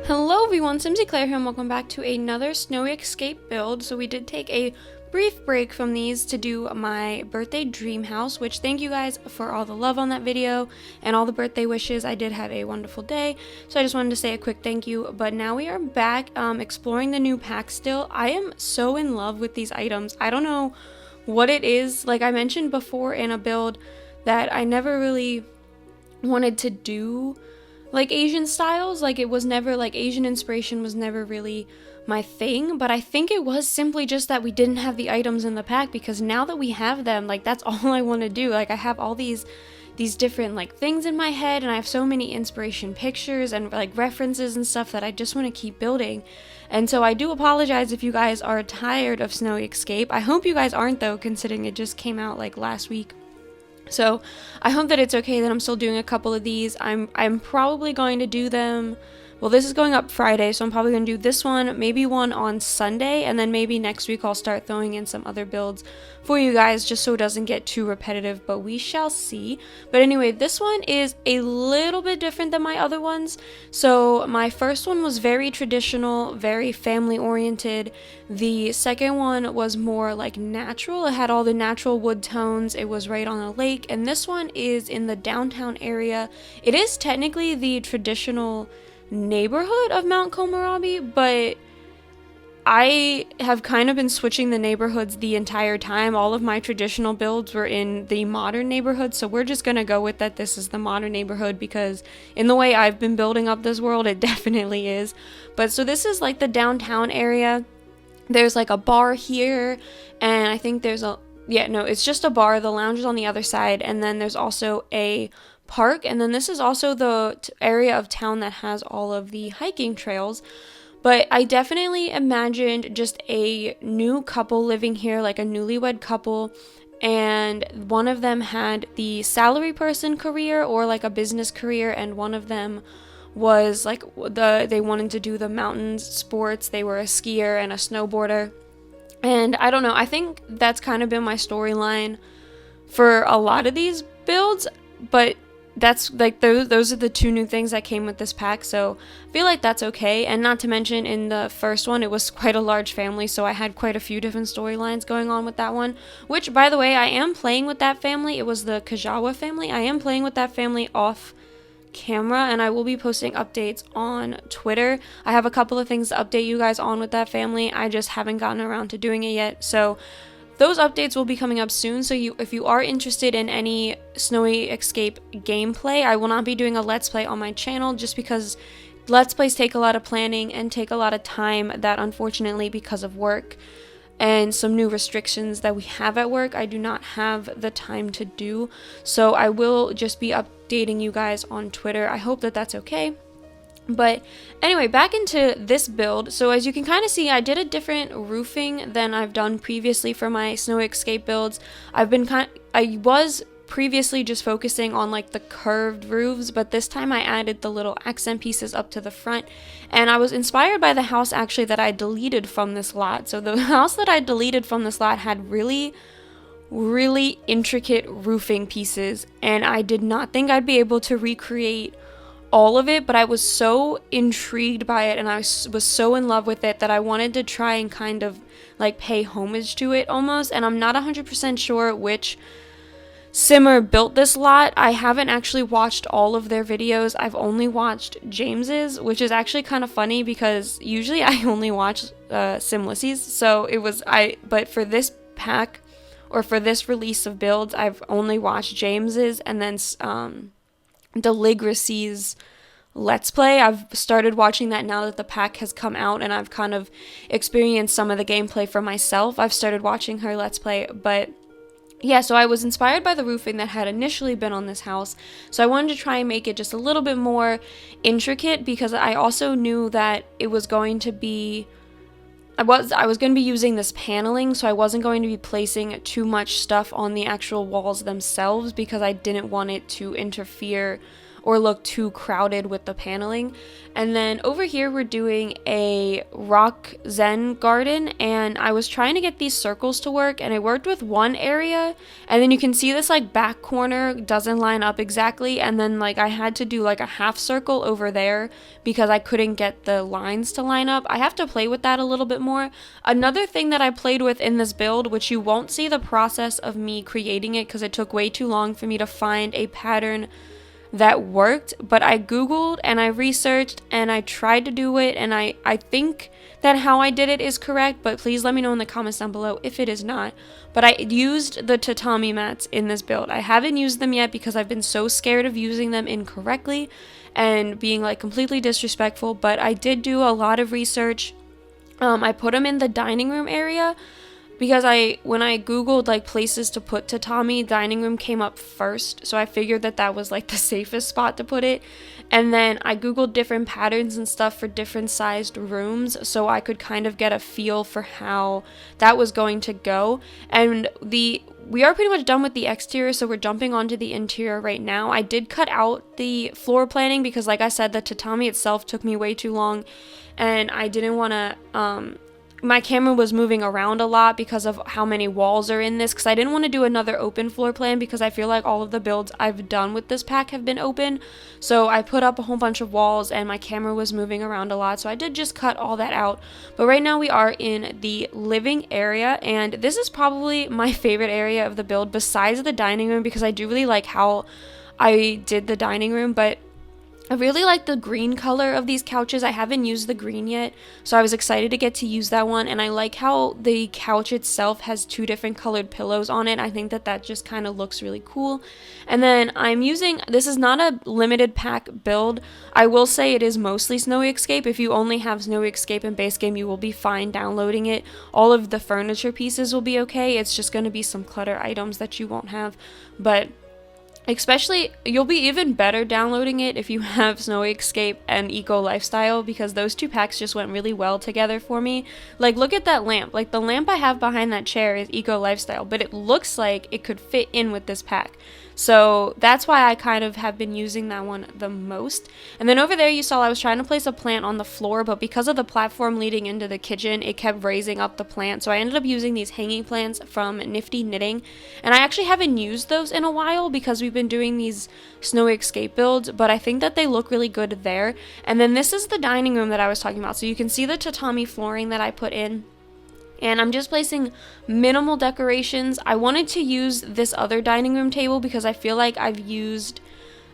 Hello everyone, SimsEclaire here and welcome back to another Snowy Escape build. So we did take a brief break from these to do my birthday dream house, which thank you guys for all the love on that video and all the birthday wishes. I did have a wonderful day, so I just wanted to say a quick thank you. But now we are back exploring the new pack still. I am so in love with these items. I don't know what it is. Like I mentioned before in a build that I never really wanted to do like Asian styles, like it was never like Asian inspiration was never really my thing, but I think it was simply just that we didn't have the items in the pack, because now that we have them, like that's all I want to do. Like I have all these different like things in my head, and I have so many inspiration pictures and like references and stuff that I just want to keep building. And so I do apologize if you guys are tired of Snowy Escape. I hope you guys aren't though, considering it just came out like last week. So I hope that it's okay that I'm still doing a couple of these. I'm probably going to do them. Well, this is going up Friday, so I'm probably going to do this one, maybe one on Sunday, and then maybe next week I'll start throwing in some other builds for you guys just so it doesn't get too repetitive, but we shall see. But anyway, this one is a little bit different than my other ones. So my first one was very traditional, very family oriented. The second one was more like natural. It had all the natural wood tones. It was right on a lake, and this one is in the downtown area. It is technically the traditional neighborhood of Mount Komorebi, but I have kind of been switching the neighborhoods the entire time. All of my traditional builds were in the modern neighborhood, so we're just gonna go with that this is the modern neighborhood, because in the way I've been building up this world, it definitely is. But so this is like the downtown area. There's like a bar here, and I think there's it's just a bar. The lounge is on the other side, and then there's also a park, and then this is also the area of town that has all of the hiking trails. But I definitely imagined just a new couple living here, like a newlywed couple, and one of them had the salary person career or like a business career, and one of them was like they wanted to do the mountain sports. They were a skier and a snowboarder. And I don't know, I think that's kind of been my storyline for a lot of these builds, but that's like those are the two new things that came with this pack, so I feel like that's okay. And not to mention, in the first one it was quite a large family, so I had quite a few different storylines going on with that one, which by the way, I am playing with that family. It was the Kajawa family. I am playing with that family off camera, and I will be posting updates on Twitter. I have a couple of things to update you guys on with that family. I just haven't gotten around to doing it yet, so those updates will be coming up soon. So if you are interested in any Snowy Escape gameplay, I will not be doing a Let's Play on my channel, just because Let's Plays take a lot of planning and take a lot of time that, unfortunately, because of work and some new restrictions that we have at work, I do not have the time to do. So I will just be updating you guys on Twitter. I hope that that's okay. But anyway, back into this build. So as you can kind of see, I did a different roofing than I've done previously for my Snowy Escape builds. I was previously just focusing on like the curved roofs, but this time I added the little accent pieces up to the front, and I was inspired by the house actually that I deleted from this lot. So the house that I deleted from this lot had really intricate roofing pieces, and I did not think I'd be able to recreate all of it, but I was so intrigued by it, and I was so in love with it that I wanted to try and kind of like pay homage to it almost. And I'm not 100% sure which simmer built this lot. I haven't actually watched all of their videos. I've only watched James's, which is actually kind of funny because usually I only watch Simlissy's. So but for this pack, or for this release of builds, I've only watched James's and then Deligracy's Let's Play. I've started watching that now that the pack has come out, and I've kind of experienced some of the gameplay for myself. I've started watching her Let's Play, but yeah, so I was inspired by the roofing that had initially been on this house, so I wanted to try and make it just a little bit more intricate, because I also knew that it was going to be I was going to be using this paneling, so I wasn't going to be placing too much stuff on the actual walls themselves, because I didn't want it to interfere or look too crowded with the paneling. And then over here we're doing a rock Zen garden, and I was trying to get these circles to work, and I worked with one area, and then you can see this like back corner doesn't line up exactly, and then like I had to do like a half circle over there because I couldn't get the lines to line up. I have to play with that a little bit more. Another thing that I played with in this build, which you won't see the process of me creating it because it took way too long for me to find a pattern that worked, but I googled and I researched and I tried to do it, and I think that how I did it is correct, but please let me know in the comments down below if it is not. But I used the tatami mats in this build. I haven't used them yet because I've been so scared of using them incorrectly and being like completely disrespectful, but I did do a lot of research. I put them in the dining room area because when I googled like places to put tatami, dining room came up first, so I figured that that was like the safest spot to put it. And then I googled different patterns and stuff for different sized rooms so I could kind of get a feel for how that was going to go. And we are pretty much done with the exterior, so we're jumping onto the interior right now. I did cut out the floor planning because, like I said, the tatami itself took me way too long, and I didn't want to my camera was moving around a lot because of how many walls are in this, because I didn't want to do another open floor plan because I feel like all of the builds I've done with this pack have been open. So I put up a whole bunch of walls and my camera was moving around a lot, so I did just cut all that out. But right now we are in the living area, and this is probably my favorite area of the build besides the dining room because I do really like how I did the dining room, but I really like the green color of these couches. I haven't used the green yet, so I was excited to get to use that one. And I like how the couch itself has two different colored pillows on it. I think that that just kind of looks really cool. And then I'm using, this is not a limited pack build. I will say it is mostly Snowy Escape. If you only have Snowy Escape in base game, you will be fine downloading it. All of the furniture pieces will be okay. It's just going to be some clutter items that you won't have. But especially, you'll be even better downloading it if you have Snowy Escape and Eco Lifestyle, because those two packs just went really well together for me. Like, look at that lamp. Like, the lamp I have behind that chair is Eco Lifestyle, but it looks like it could fit in with this pack. So that's why I kind of have been using that one the most. And then over there you saw I was trying to place a plant on the floor, but because of the platform leading into the kitchen, it kept raising up the plant. So I ended up using these hanging plants from Nifty Knitting. And I actually haven't used those in a while because we've been doing these Snowy Escape builds, but I think that they look really good there. And then this is the dining room that I was talking about. So you can see the tatami flooring that I put in. And I'm just placing minimal decorations. I wanted to use this other dining room table because I feel like I've used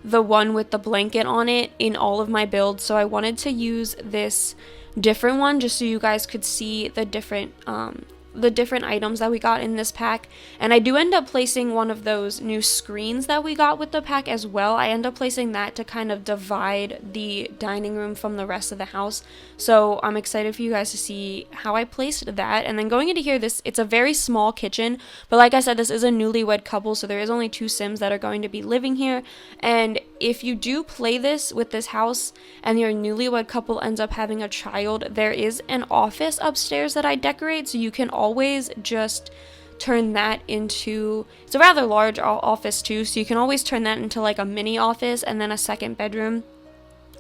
the one with the blanket on it in all of my builds. So I wanted to use this different one just so you guys could see the different items that we got in this pack. And I do end up placing one of those new screens that we got with the pack as well. I end up placing that to kind of divide the dining room from the rest of the house. So I'm excited for you guys to see how I placed that. And then going into here, it's a very small kitchen, but like I said, this is a newlywed couple, so there is only 2 Sims that are going to be living here. And if you do play this with this house and your newlywed couple ends up having a child, there is an office upstairs that I decorate, so you can always just turn that into, it's a rather large office too, so you can always turn that into like a mini office and then a second bedroom.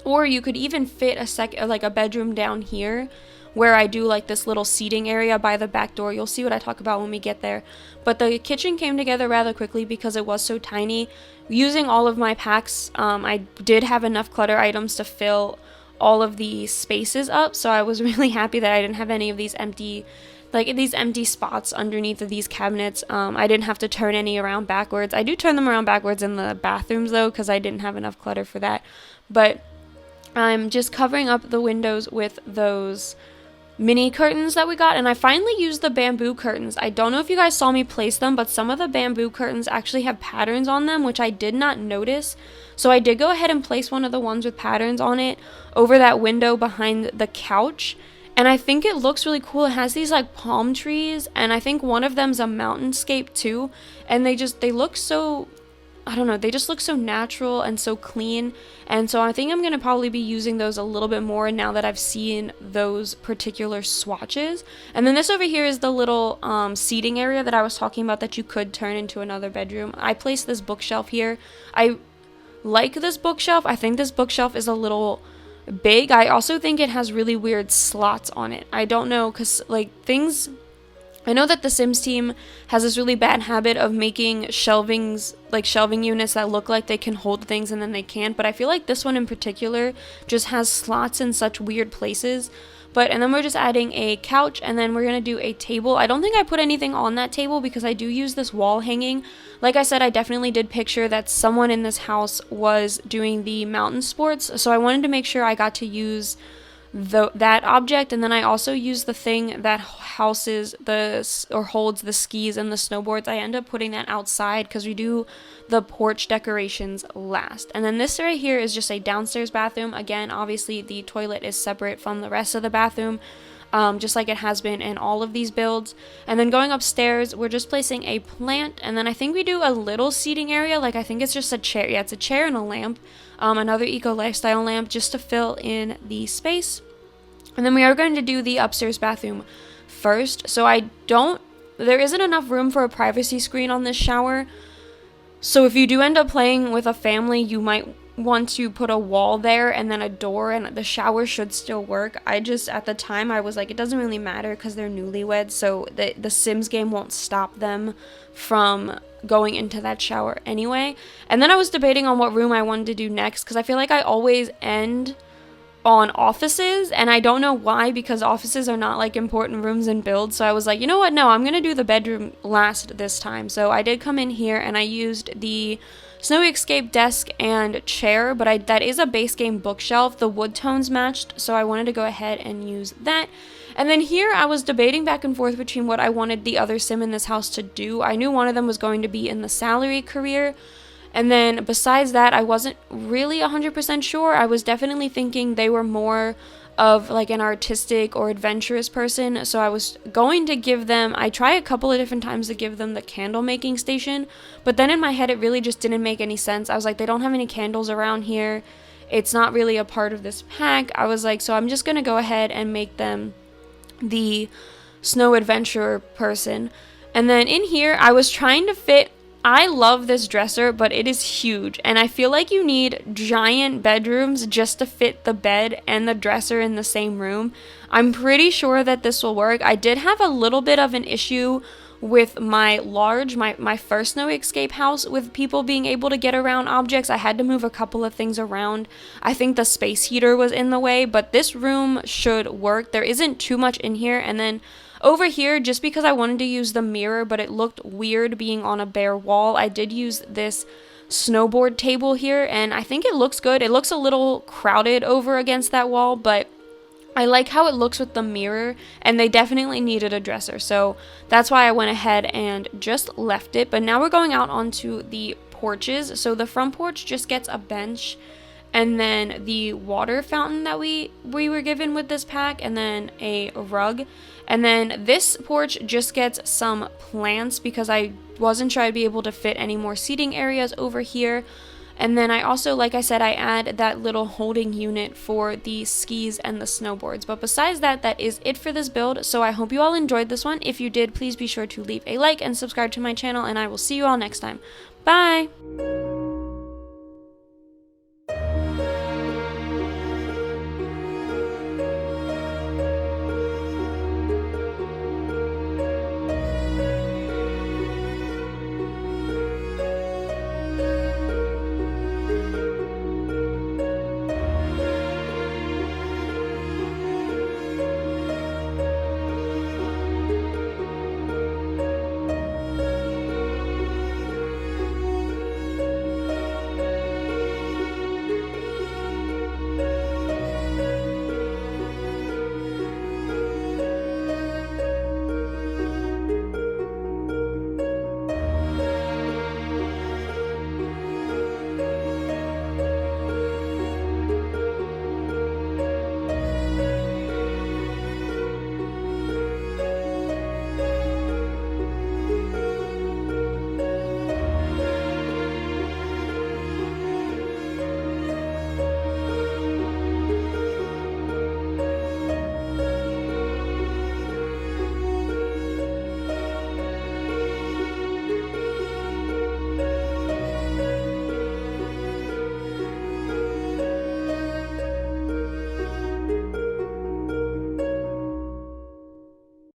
Or you could even fit a bedroom down here where I do like this little seating area by the back door. You'll see what I talk about when we get there. But the kitchen came together rather quickly because it was so tiny. Using all of my packs, I did have enough clutter items to fill all of the spaces up, so I was really happy that I didn't have any of these empty spots underneath of these cabinets. I didn't have to turn any around backwards. I do turn them around backwards in the bathrooms though, because I didn't have enough clutter for that. But I'm just covering up the windows with those mini curtains that we got, and I finally used the bamboo curtains. I don't know if you guys saw me place them, but some of the bamboo curtains actually have patterns on them, which I did not notice. So I did go ahead and place one of the ones with patterns on it over that window behind the couch. And I think it looks really cool. It has these like palm trees, and I think one of them's a mountainscape too. And they look so, I don't know, they just look so natural and so clean. And so I think I'm going to probably be using those a little bit more now that I've seen those particular swatches. And then this over here is the little seating area that I was talking about that you could turn into another bedroom. I placed this bookshelf here. like this bookshelf. I think this bookshelf is a little big. I also think it has really weird slots on it. I don't know, because like things, I know that the Sims team has this really bad habit of making shelving units that look like they can hold things and then they can't, but I feel like this one in particular just has slots in such weird places. And then we're just adding a couch, and then we're going to do a table. I don't think I put anything on that table because I do use this wall hanging. Like I said, I definitely did picture that someone in this house was doing the mountain sports, so I wanted to make sure I got to use that object. And then I also use the thing that holds the skis and the snowboards. I end up putting that outside because we do the porch decorations last. And then this right here is just a downstairs bathroom. Again, obviously the toilet is separate from the rest of the bathroom, just like it has been in all of these builds. And then going upstairs, we're just placing a plant, and then I think we do a little seating area. Like I think it's just a chair. Yeah, it's a chair and a lamp, another eco lifestyle lamp, just to fill in the space. And then we are going to do the upstairs bathroom first. So there isn't enough room for a privacy screen on this shower. So if you do end up playing with a family, you might want to put a wall there and then a door, and the shower should still work. At the time I was like, it doesn't really matter because they're newlyweds, so the Sims game won't stop them from going into that shower anyway. And then I was debating on what room I wanted to do next, because I feel like I always end on offices, and I don't know why, because offices are not like important rooms in builds. So I was like, you know what, no, I'm gonna do the bedroom last this time. So I did come in here and I used the Snowy Escape desk and chair, but that is a base game bookshelf. The wood tones matched, so I wanted to go ahead and use that. And then here I was debating back and forth between what I wanted the other Sim in this house to do. I knew one of them was going to be in the salary career, and then besides that, I wasn't really 100% sure. I was definitely thinking they were more of like an artistic or adventurous person. So I was going to give them, I tried a couple of different times to give them the candle making station, but then in my head it really just didn't make any sense. I was like, they don't have any candles around here. It's not really a part of this pack. I was like, so I'm just going to go ahead and make them the snow adventurer person. And then in here, I was trying to fit, I love this dresser, but it is huge, and I feel like you need giant bedrooms just to fit the bed and the dresser in the same room. I'm pretty sure that this will work. I did have a little bit of an issue with my first Snowy Escape house with people being able to get around objects. I had to move a couple of things around. I think the space heater was in the way, but this room should work. There isn't too much in here. And then over here, just because I wanted to use the mirror, but it looked weird being on a bare wall, I did use this snowboard table here, and I think it looks good. It looks a little crowded over against that wall, but I like how it looks with the mirror, and they definitely needed a dresser, so that's why I went ahead and just left it. But now we're going out onto the porches. So the front porch just gets a bench, and then the water fountain that we were given with this pack, and then a rug. And then this porch just gets some plants because I wasn't sure I'd be able to fit any more seating areas over here. And then I also, like I said, I add that little holding unit for the skis and the snowboards. But besides that, that is it for this build. So I hope you all enjoyed this one. If you did, please be sure to leave a like and subscribe to my channel, and I will see you all next time. Bye!